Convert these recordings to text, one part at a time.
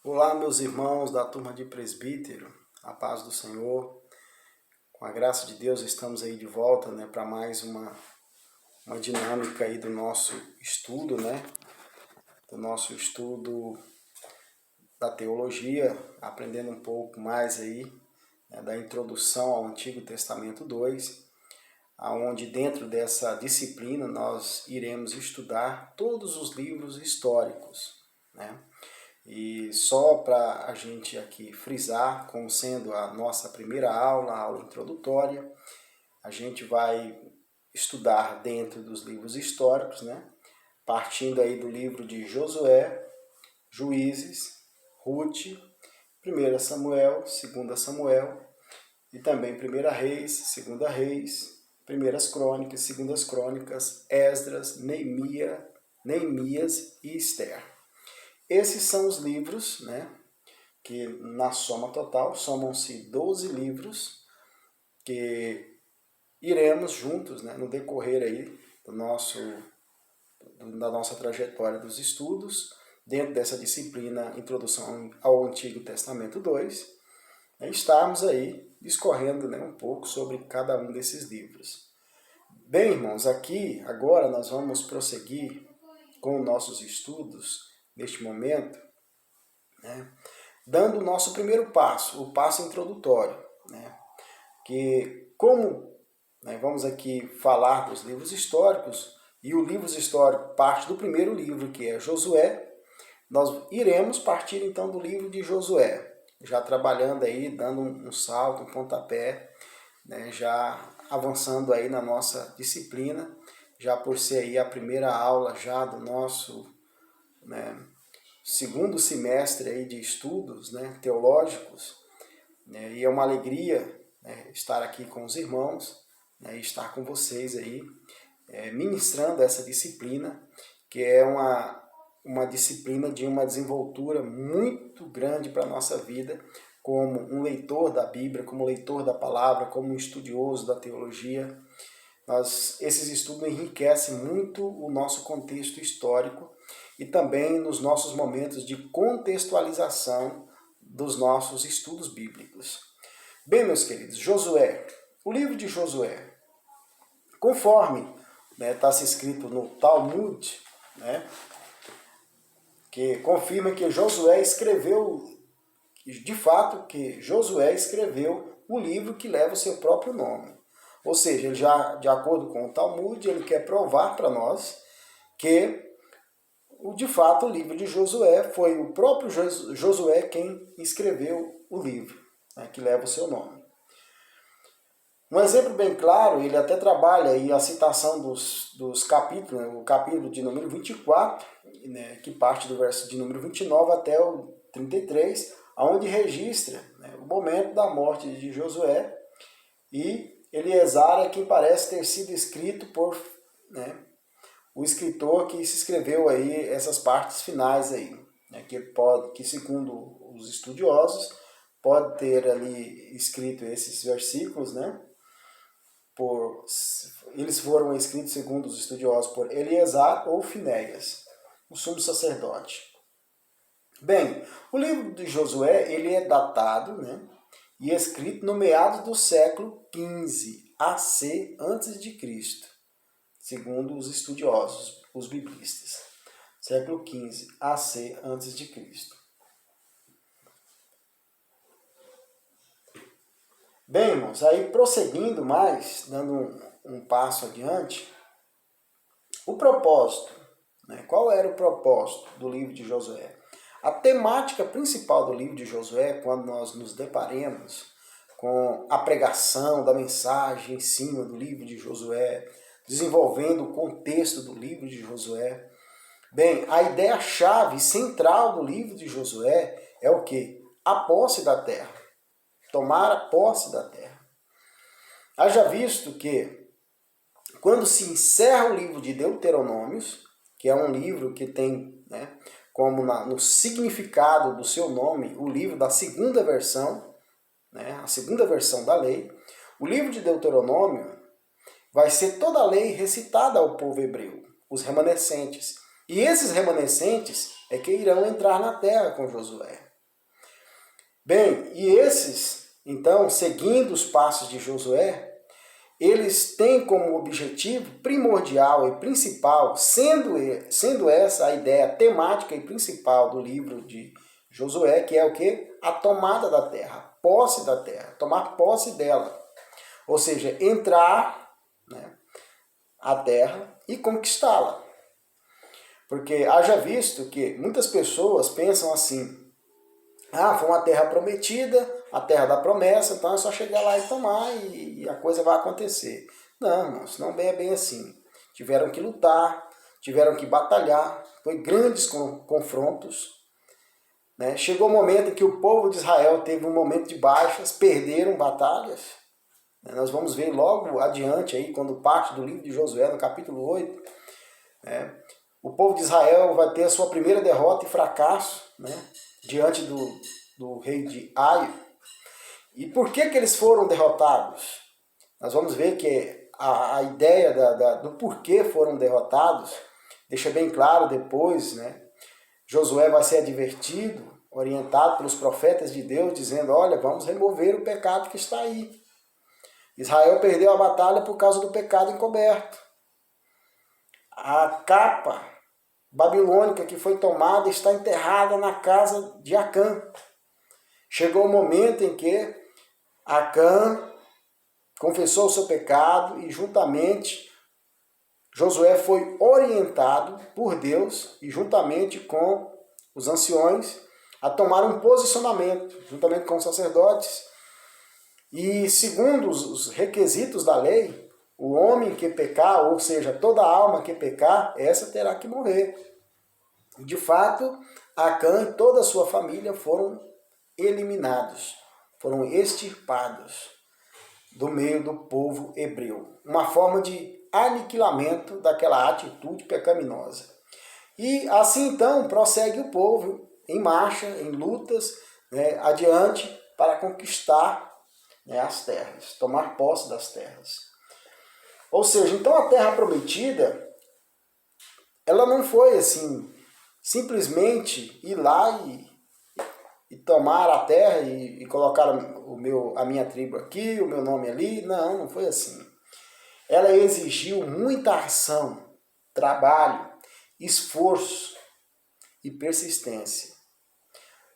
Olá, meus irmãos da turma de presbítero, a paz do Senhor. Com a graça de Deus, estamos aí de volta, para mais uma dinâmica aí do nosso estudo, do nosso estudo da teologia, aprendendo um pouco mais aí, da introdução ao Antigo Testamento 2, aonde dentro dessa disciplina nós iremos estudar todos os livros históricos, E só para a gente aqui frisar, como sendo a nossa primeira aula, a aula introdutória, a gente vai estudar dentro dos livros históricos, partindo aí do livro de Josué, Juízes, Ruth, 1 Samuel, 2 Samuel, e também 1 Reis, 2 Reis, 1 Crônicas, 2 Crônicas, Esdras, Neemias e Esther. Esses são os livros, que na soma total somam-se 12 livros que iremos juntos, no decorrer aí da nossa trajetória dos estudos, dentro dessa disciplina Introdução ao Antigo Testamento 2, estarmos aí discorrendo um pouco sobre cada um desses livros. Bem, irmãos, aqui agora nós vamos prosseguir com nossos estudos neste momento, dando o nosso primeiro passo, o passo introdutório, que como vamos aqui falar dos livros históricos, e o livro histórico parte do primeiro livro, que é Josué, nós iremos partir então do livro de Josué, já trabalhando aí, dando um salto, um pontapé, já avançando aí na nossa disciplina, já por ser aí a primeira aula já do nosso segundo semestre aí de estudos teológicos, e é uma alegria estar aqui com os irmãos, e estar com vocês aí, ministrando essa disciplina, que é uma disciplina de uma desenvoltura muito grande para a nossa vida, como um leitor da Bíblia, como leitor da palavra, como um estudioso da teologia. Esses estudos enriquecem muito o nosso contexto histórico e também nos nossos momentos de contextualização dos nossos estudos bíblicos. Bem, meus queridos, Josué, o livro de Josué, conforme está se escrito no Talmud, que confirma que Josué escreveu, de fato, que Josué escreveu o livro que leva o seu próprio nome. Ou seja, ele já, de acordo com o Talmud, ele quer provar para nós que, de fato, o livro de Josué foi o próprio Josué quem escreveu o livro, que leva o seu nome. Um exemplo bem claro, ele até trabalha aí a citação dos capítulos, o capítulo de número 24, que parte do verso de número 29 até o 33, onde registra o momento da morte de Josué, e Eleazar é quem parece ter sido escrito por o escritor que se escreveu aí essas partes finais aí, que segundo os estudiosos pode ter ali escrito esses versículos, eles foram escritos segundo os estudiosos por Eleazar ou Finéias, o sumo sacerdote. Bem, o livro de Josué ele é datado, e escrito no meados do século XV AC a.C., segundo os estudiosos, os biblistas. Século XV AC a.C. Bem, irmãos, aí prosseguindo mais, dando um passo adiante, o propósito, qual era o propósito do livro de Josué? A temática principal do livro de Josué, quando nós nos deparemos com a pregação da mensagem em cima do livro de Josué, desenvolvendo o contexto do livro de Josué, bem, a ideia-chave central do livro de Josué é o quê? A posse da terra. Tomar a posse da terra. Haja visto que, quando se encerra o livro de Deuteronômios, que é um livro que tem, como no significado do seu nome, o livro da segunda versão, a segunda versão da lei, o livro de Deuteronômio vai ser toda a lei recitada ao povo hebreu, os remanescentes. E esses remanescentes, é que irão entrar na terra com Josué. Bem, e esses, então, seguindo os passos de Josué, eles têm como objetivo primordial e principal, sendo essa a ideia temática e principal do livro de Josué, que é o quê? A tomada da terra, a posse da terra, tomar posse dela. Ou seja, entrar, né, a terra e conquistá-la. Porque haja visto que muitas pessoas pensam assim, foi uma terra prometida, a terra da promessa, então é só chegar lá e tomar e a coisa vai acontecer. Não, irmãos, não é bem assim. Tiveram que lutar, tiveram que batalhar, foi grandes confrontos. Né? Chegou o momento em que o povo de Israel teve um momento de baixas, perderam batalhas. Né? Nós vamos ver logo adiante, aí, quando parte do livro de Josué, no capítulo 8, né? O povo de Israel vai ter a sua primeira derrota e fracasso, né? Diante do rei de Ai. E por que eles foram derrotados? Nós vamos ver que a ideia do porquê foram derrotados deixa bem claro depois, né? Josué vai ser advertido, orientado pelos profetas de Deus, dizendo, olha, vamos remover o pecado que está aí. Israel perdeu a batalha por causa do pecado encoberto. A capa babilônica que foi tomada está enterrada na casa de Acã. Chegou o momento em que Acã confessou o seu pecado e juntamente Josué foi orientado por Deus e juntamente com os anciões a tomar um posicionamento, juntamente com os sacerdotes. E segundo os requisitos da lei, o homem que pecar, ou seja, toda alma que pecar, essa terá que morrer. De fato, Acã e toda a sua família foram eliminados, foram extirpados do meio do povo hebreu. Uma forma de aniquilamento daquela atitude pecaminosa. E assim então prossegue o povo em marcha, em lutas, né, adiante para conquistar, né, as terras, tomar posse das terras. Ou seja, então a terra prometida, ela não foi assim, simplesmente ir lá e tomar a terra e colocar a minha tribo aqui, o meu nome ali. Não, não foi assim. Ela exigiu muita ação, trabalho, esforço e persistência.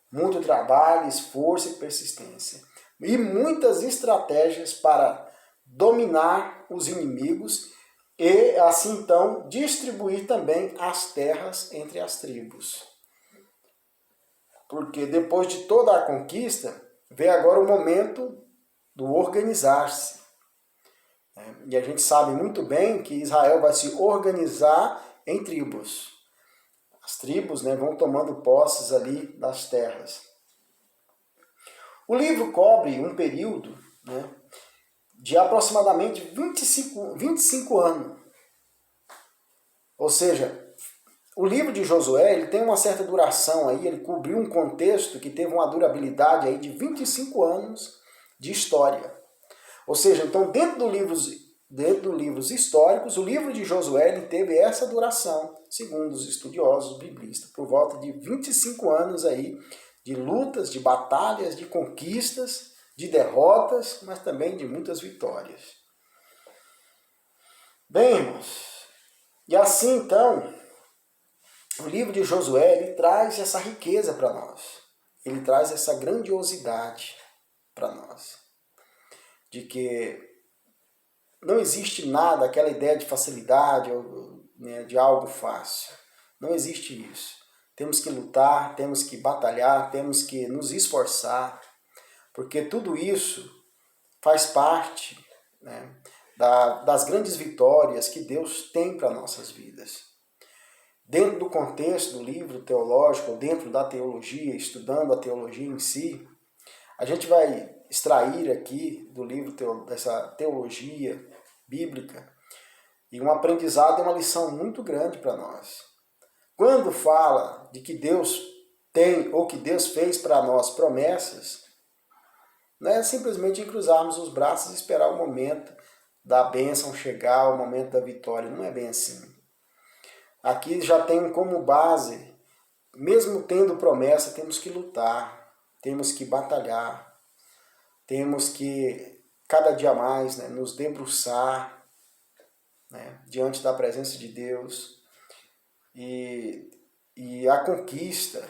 Muito trabalho, esforço e persistência. E muitas estratégias para dominar os inimigos e, assim então, distribuir também as terras entre as tribos. Porque depois de toda a conquista, vem agora o momento do organizar-se. E a gente sabe muito bem que Israel vai se organizar em tribos. As tribos, né, vão tomando posses ali das terras. O livro cobre um período, né, de aproximadamente 25 anos. Ou seja, o livro de Josué ele tem uma certa duração aí, ele cobriu um contexto que teve uma durabilidade aí de 25 anos de história. Ou seja, então dentro dos livros históricos, o livro de Josué ele teve essa duração, segundo os estudiosos biblistas, por volta de 25 anos aí de lutas, de batalhas, de conquistas, de derrotas, mas também de muitas vitórias. Bem, irmãos, e assim então, o livro de Josué ele traz essa riqueza para nós, ele traz essa grandiosidade para nós, de que não existe nada, aquela ideia de facilidade, né, de algo fácil. Não existe isso. Temos que lutar, temos que batalhar, temos que nos esforçar, porque tudo isso faz parte, né, das grandes vitórias que Deus tem para nossas vidas. Dentro do contexto do livro teológico, dentro da teologia, estudando a teologia em si, a gente vai extrair aqui do livro dessa teologia bíblica e um aprendizado e uma lição muito grande para nós. Quando fala de que Deus tem ou que Deus fez para nós promessas, não é simplesmente cruzarmos os braços e esperar o momento da bênção chegar, o momento da vitória. Não é bem assim. Aqui já tem como base mesmo tendo promessa, temos que lutar, temos que batalhar, temos que cada dia mais, né, nos debruçar, né, diante da presença de Deus. E a conquista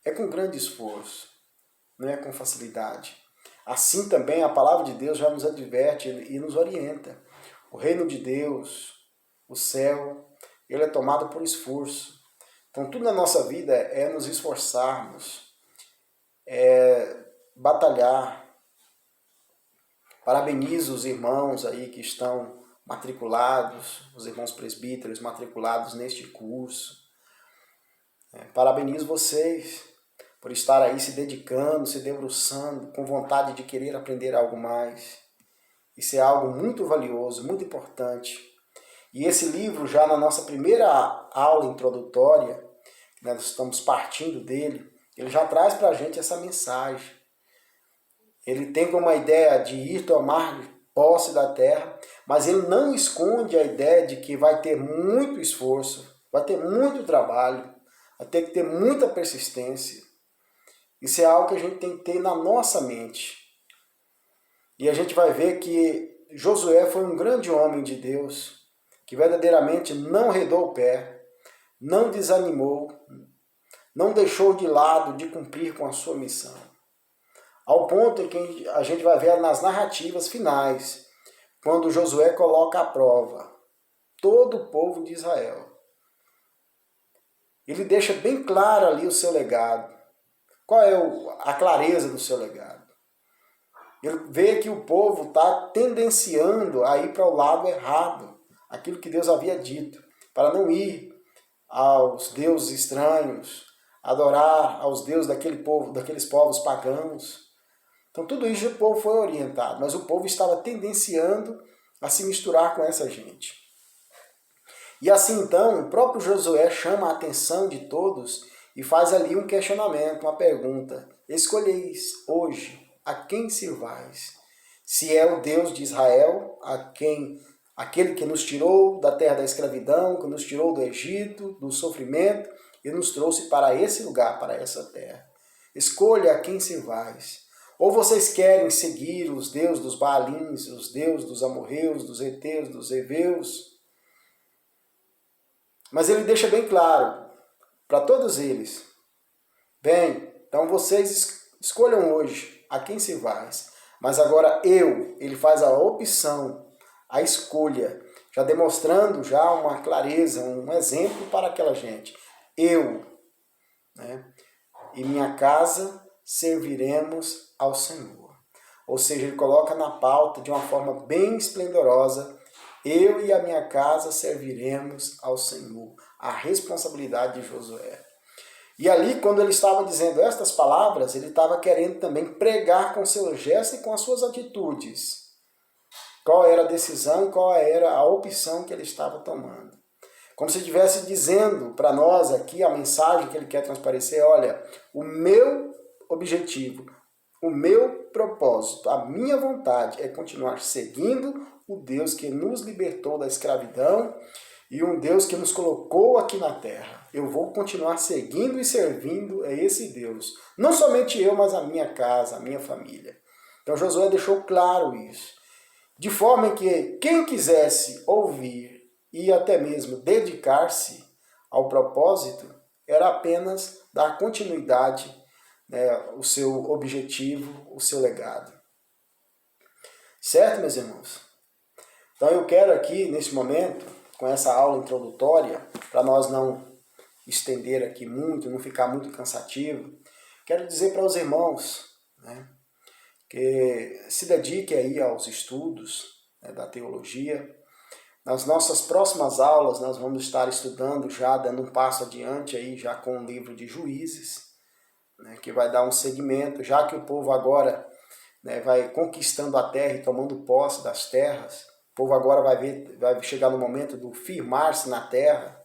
é com grande esforço, não é com facilidade. Assim também a palavra de Deus já nos adverte e nos orienta. O reino de Deus, o céu, ele é tomado por esforço. Então tudo na nossa vida é nos esforçarmos, é batalhar. Parabenizo os irmãos aí que estão matriculados, os irmãos presbíteros matriculados neste curso. Parabenizo vocês por estar aí se dedicando, se debruçando, com vontade de querer aprender algo mais. Isso é algo muito valioso, muito importante. E esse livro, já na nossa primeira aula introdutória, nós estamos partindo dele, ele já traz para a gente essa mensagem. Ele tem como a ideia de ir tomar posse da terra, mas ele não esconde a ideia de que vai ter muito esforço, vai ter muito trabalho, vai ter que ter muita persistência. Isso é algo que a gente tem que ter na nossa mente. E a gente vai ver que Josué foi um grande homem de Deus, que verdadeiramente não arredou o pé, não desanimou, não deixou de lado de cumprir com a sua missão. Ao ponto em que a gente vai ver nas narrativas finais, quando Josué coloca à prova todo o povo de Israel. Ele deixa bem claro ali o seu legado. Qual é a clareza do seu legado? Ele vê que o povo está tendenciando a ir para o lado errado, aquilo que Deus havia dito, para não ir aos deuses estranhos, adorar aos deuses daqueles povos pagãos. Então tudo isso o povo foi orientado, mas o povo estava tendenciando a se misturar com essa gente. E assim então, o próprio Josué chama a atenção de todos e faz ali um questionamento, uma pergunta. Escolheis hoje a quem sirvais? Se é o Deus de Israel, aquele que nos tirou da terra da escravidão, que nos tirou do Egito, do sofrimento, e nos trouxe para esse lugar, para essa terra. Escolha a quem sirvais. Ou vocês querem seguir os deuses dos Baalins, os deuses dos amorreus, dos heteus, dos heveus? Mas ele deixa bem claro para todos eles. Bem, então vocês escolham hoje a quem sirvais. Mas agora ele faz a opção, a escolha, já demonstrando já uma clareza, um exemplo para aquela gente. Né, e minha casa serviremos ao Senhor. Ou seja, ele coloca na pauta de uma forma bem esplendorosa: eu e a minha casa serviremos ao Senhor. A responsabilidade de Josué. E ali, quando ele estava dizendo estas palavras, ele estava querendo também pregar com seu gesto e com as suas atitudes. Qual era a decisão, qual era a opção que ele estava tomando. Como se estivesse dizendo para nós aqui a mensagem que ele quer transparecer: olha, o meu objetivo, o meu propósito, a minha vontade é continuar seguindo o Deus que nos libertou da escravidão e um Deus que nos colocou aqui na terra. Eu vou continuar seguindo e servindo a esse Deus. Não somente eu, mas a minha casa, a minha família. Então Josué deixou claro isso. De forma que quem quisesse ouvir e até mesmo dedicar-se ao propósito, era apenas dar continuidade, né, o seu objetivo, o seu legado. Certo, meus irmãos? Então eu quero aqui, nesse momento, com essa aula introdutória, para nós não estender aqui muito, não ficar muito cansativo, quero dizer para os irmãos, né, que se dediquem aí aos estudos, né, da teologia. Nas nossas próximas aulas, nós vamos estar estudando já, dando um passo adiante aí, já com o livro de Juízes, né, que vai dar um segmento, já que o povo agora, né, vai conquistando a terra e tomando posse das terras. O povo agora vai chegar no momento do firmar-se na terra,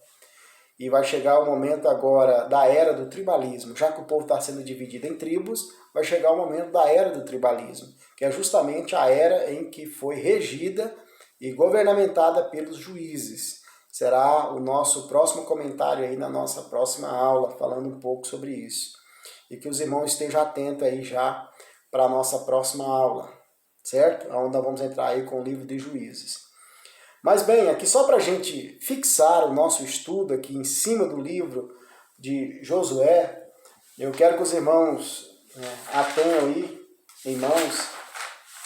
e vai chegar o momento agora da era do tribalismo. Já que o povo está sendo dividido em tribos, vai chegar o momento da era do tribalismo, que é justamente a era em que foi regida e governamentada pelos juízes. será o nosso próximo comentário aí na nossa próxima aula, falando um pouco sobre isso. E que os irmãos estejam atentos aí já para a nossa próxima aula, certo? Onde nós vamos entrar aí com o livro de Juízes. Mas bem, aqui só para a gente fixar o nosso estudo aqui em cima do livro de Josué, eu quero que os irmãos atenham aí em mãos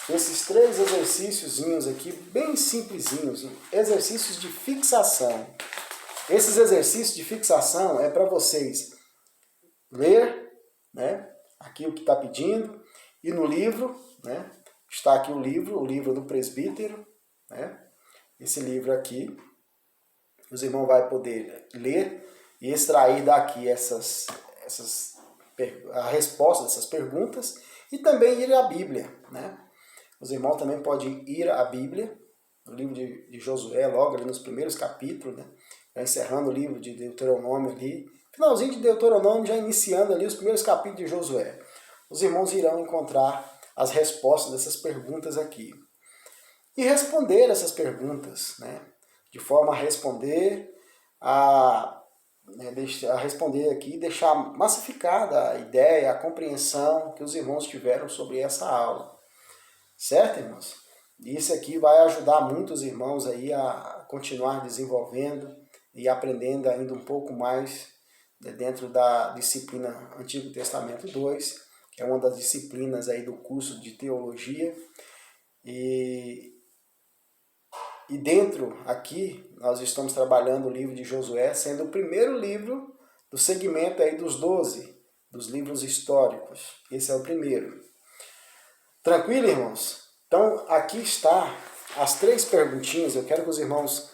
esses 3 exercíciozinhos aqui, bem simplesinhos, exercícios de fixação. Esses exercícios de fixação é para vocês ler, né, aqui o que está pedindo, e no livro, né, está aqui o livro do presbítero, né, esse livro aqui, os irmãos vão poder ler e extrair daqui a resposta dessas perguntas e também ir à Bíblia, né? Os irmãos também podem ir à Bíblia, no livro de Josué, logo ali nos primeiros capítulos, né? Já encerrando o livro de Deuteronômio ali, finalzinho de Deuteronômio, já iniciando ali os primeiros capítulos de Josué. Os irmãos irão encontrar as respostas dessas perguntas aqui. E responder essas perguntas, né? De forma a responder responder aqui e deixar massificada a ideia, a compreensão que os irmãos tiveram sobre essa aula. Certo, irmãos? Isso aqui vai ajudar muito os irmãos aí a continuar desenvolvendo e aprendendo ainda um pouco mais dentro da disciplina Antigo Testamento 2, que é uma das disciplinas aí do curso de teologia. E dentro aqui nós estamos trabalhando o livro de Josué, sendo o primeiro livro do segmento aí dos 12, dos livros históricos. Esse é o primeiro. Tranquilo, irmãos? Então, aqui está as 3 perguntinhas. Eu quero que os irmãos,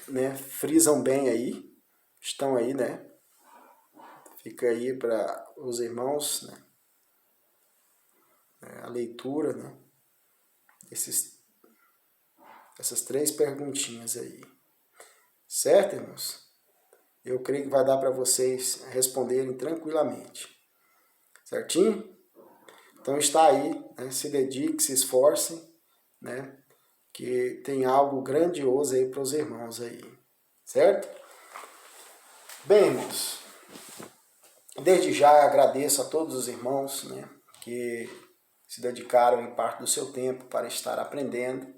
né, frisam bem aí. Estão aí, né? Fica aí para os irmãos, né, a leitura, né? Essas 3 perguntinhas aí. Certo, irmãos? Eu creio que vai dar para vocês responderem tranquilamente. Certinho? Então está aí, né? Se dedique, se esforcem, né? Que tem algo grandioso aí para os irmãos aí. Certo? Bem, irmãos, desde já agradeço a todos os irmãos, né, que se dedicaram em parte do seu tempo para estar aprendendo.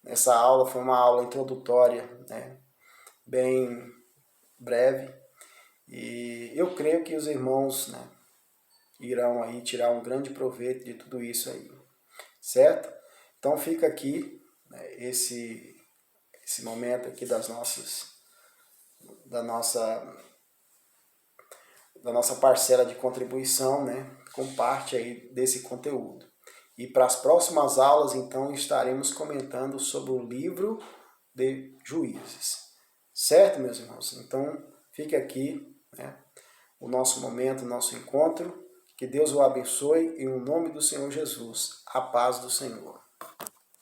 Essa aula foi uma aula introdutória, né, bem breve, e eu creio que os irmãos, né, irão aí tirar um grande proveito de tudo isso aí, certo? Então fica aqui, né, esse momento aqui da nossa parcela de contribuição, né, com parte aí desse conteúdo. E para as próximas aulas, então, estaremos comentando sobre o livro de Juízes. Certo, meus irmãos? Então, fique aqui, né, o nosso momento, o nosso encontro. Que Deus o abençoe em nome do Senhor Jesus. A paz do Senhor.